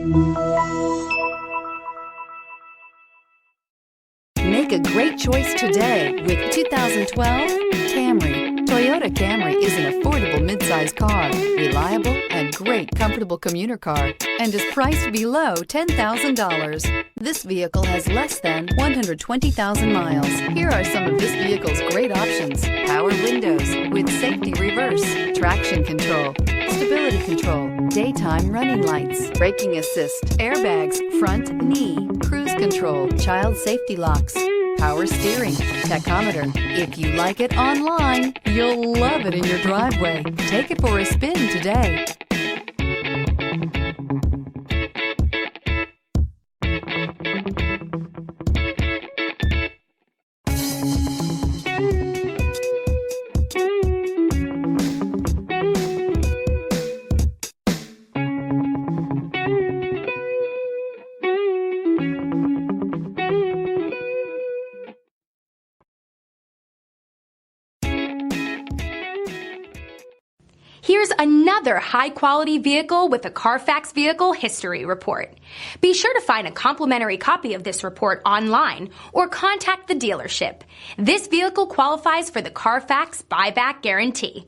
Make a great choice today with 2012 Camry. Toyota Camry is an affordable midsize car, reliable and great comfortable commuter car, and is priced below $10,000. This vehicle has less than 120,000 miles. Here are some of this vehicle's great options: power windows with safety reverse, traction control, stability control, daytime running lights, braking assist, airbags, front knee, cruise control, child safety locks, power steering, tachometer. If you like it online, you'll love it in your driveway. Take it for a spin today. Here's another high-quality vehicle with a Carfax Vehicle History Report. Be sure to find a complimentary copy of this report online or contact the dealership. This vehicle qualifies for the Carfax Buyback Guarantee.